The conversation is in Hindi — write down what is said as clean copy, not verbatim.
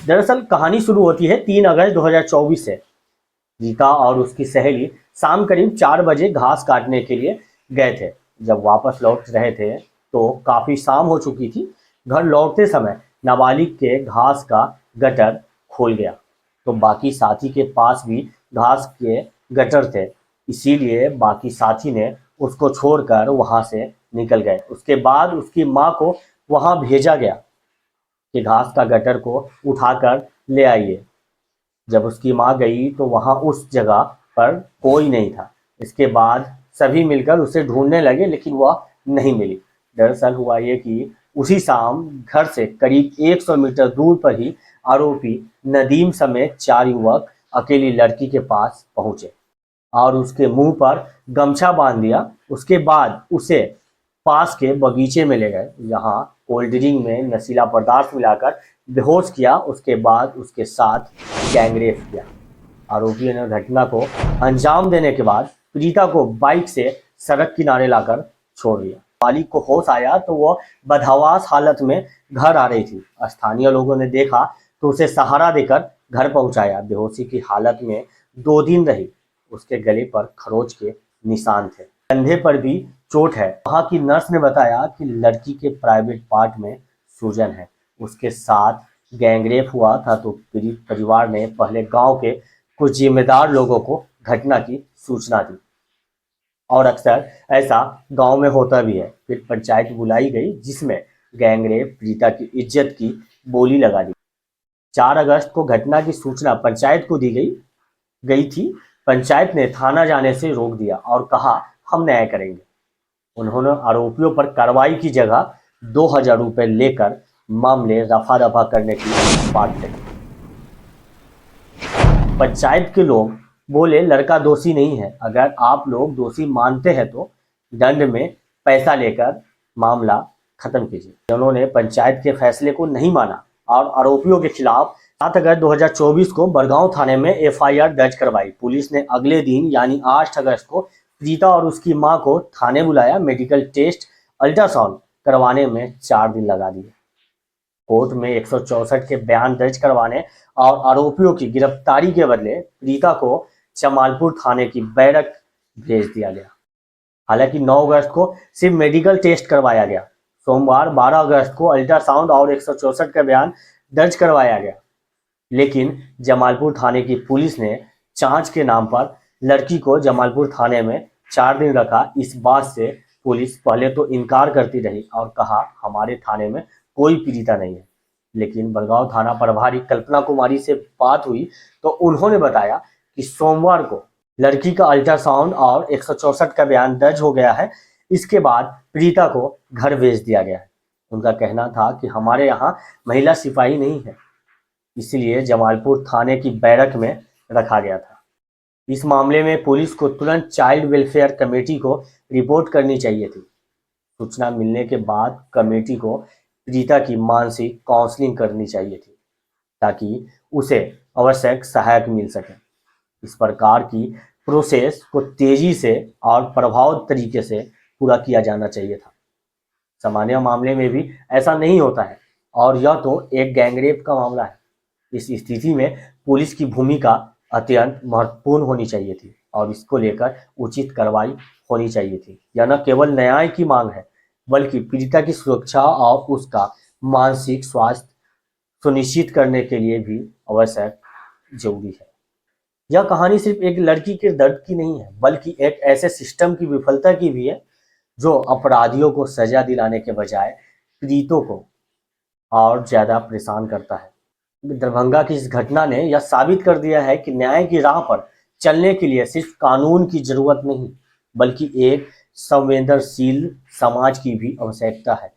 दरअसल कहानी शुरू होती है 3 अगस्त 2024 से। गीता और उसकी सहेली शाम करीब 4 बजे घास काटने के लिए गए थे। जब वापस लौट रहे थे तो काफी शाम हो चुकी थी। घर लौटते समय नाबालिग के घास का गटर खुल गया, तो बाकी साथी के पास भी घास के गटर थे, इसीलिए बाकी साथी ने उसको छोड़कर वहां से निकल गए। उसके बाद उसकी माँ को वहां भेजा गया कि घास का गटर को उठाकर ले आइए। जब उसकी माँ गई तो वहां उस जगह पर कोई नहीं था। इसके बाद सभी मिलकर उसे ढूंढने लगे, लेकिन वह नहीं मिली। दरअसल हुआ ये कि उसी शाम घर से करीब 100 मीटर दूर पर ही आरोपी नदीम समेत 4 युवक अकेली लड़की के पास पहुंचे और उसके मुंह पर गमछा बांध दिया। उसके बाद उसे पास के बगीचे में ले गए, यहाँ कोल्ड ड्रिंक में नशीला पदार्थ मिलाकर बेहोश किया। उसके बाद उसके साथ गैंगरेप किया। आरोपियों ने घटना को अंजाम देने के बाद पीड़िता को बाइक से सड़क किनारे लाकर छोड़ दिया। मालिक को होश आया तो वह बदहवास हालत में घर आ रही थी। स्थानीय लोगों ने देखा तो उसे सहारा देकर घर पहुंचाया। बेहोशी की हालत में 2 दिन रही। उसके गले पर खरोच के निशान थे, कंधे पर भी चोट है। वहां की नर्स ने बताया कि लड़की के प्राइवेट पार्ट में सूजन है। उसके साथ गैंगरेप हुआ था तो पीड़ित परिवार ने पहले गांव के कुछ जिम्मेदार लोगों को घटना की सूचना दी, और अक्सर ऐसा गांव में होता भी है। फिर पंचायत बुलाई गई, जिसमें गैंगरेप पीड़िता की इज्जत की बोली लगा दी। 4 अगस्त को घटना की सूचना पंचायत को दी गई थी। पंचायत ने थाना जाने से रोक दिया और कहा हम न्याय करेंगे। उन्होंने आरोपियों पर कार्रवाई की जगह 2000 रुपए लेकर मामले रफा दफा करने की बात कही। पंचायत के लोग बोले लड़का दोषी नहीं है, अगर आप लोग दोषी मानते हैं तो दंड में पैसा लेकर मामला खत्म कीजिए। उन्होंने पंचायत के फैसले को नहीं माना और आरोपियों के खिलाफ 7 अगस्त 2024 को बड़गांव थाने में एफआईआर दर्ज करवाई। पुलिस ने अगले दिन यानी 8 अगस्त को पीड़िता और उसकी मां को थाने बुलाया। मेडिकल टेस्ट, अल्ट्रासाउंड करवाने में 4 दिन लगा दिए। कोर्ट में 164 के बयान दर्ज करवाने और आरोपियों की गिरफ्तारी के बदले पीड़िता को जमालपुर थाने की बैरक भेज दिया गया। हालांकि 9 अगस्त को सिर्फ मेडिकल टेस्ट करवाया गया। सोमवार 12 अगस्त को अल्ट्रासाउंड और 164 का बयान दर्ज करवाया गया, लेकिन जमालपुर थाने की पुलिस ने जांच के नाम पर लड़की को जमालपुर थाने में 4 दिन रखा। इस बात से पुलिस पहले तो इनकार करती रही और कहा हमारे थाने में कोई पीड़िता नहीं है, लेकिन बड़गांव थाना प्रभारी कल्पना कुमारी से बात हुई तो उन्होंने बताया कि सोमवार को लड़की का अल्ट्रासाउंड और 164 का बयान दर्ज हो गया है। इसके बाद पीड़िता को घर भेज दिया गया है। उनका कहना था कि हमारे यहाँ महिला सिपाही नहीं है, इसलिए जमालपुर थाने की बैरक में रखा गया था। इस मामले में पुलिस को तुरंत चाइल्ड वेलफेयर कमेटी को रिपोर्ट करनी चाहिए थी। सूचना मिलने के बाद कमेटी को पीड़िता की मानसिक काउंसलिंग करनी चाहिए थी, ताकि उसे आवश्यक सहायता मिल सके। इस प्रकार की प्रोसेस को तेजी से और प्रभावी तरीके से पूरा किया जाना चाहिए था। सामान्य मामले में भी ऐसा नहीं होता है और यह तो एक गैंगरेप का मामला है। इस स्थिति में पुलिस की भूमिका अत्यंत महत्वपूर्ण होनी चाहिए थी और इसको लेकर उचित कार्रवाई होनी चाहिए थी। यह न केवल न्याय की मांग है, बल्कि पीड़िता की सुरक्षा और उसका मानसिक स्वास्थ्य सुनिश्चित करने के लिए भी आवश्यक जरूरी है। यह कहानी सिर्फ एक लड़की के दर्द की नहीं है, बल्कि एक ऐसे सिस्टम की विफलता की भी है जो अपराधियों को सजा दिलाने के बजाय पीड़ितों को और ज्यादा परेशान करता है। दरभंगा की इस घटना ने यह साबित कर दिया है कि न्याय की राह पर चलने के लिए सिर्फ कानून की जरूरत नहीं, बल्कि एक संवेदनशील समाज की भी आवश्यकता है।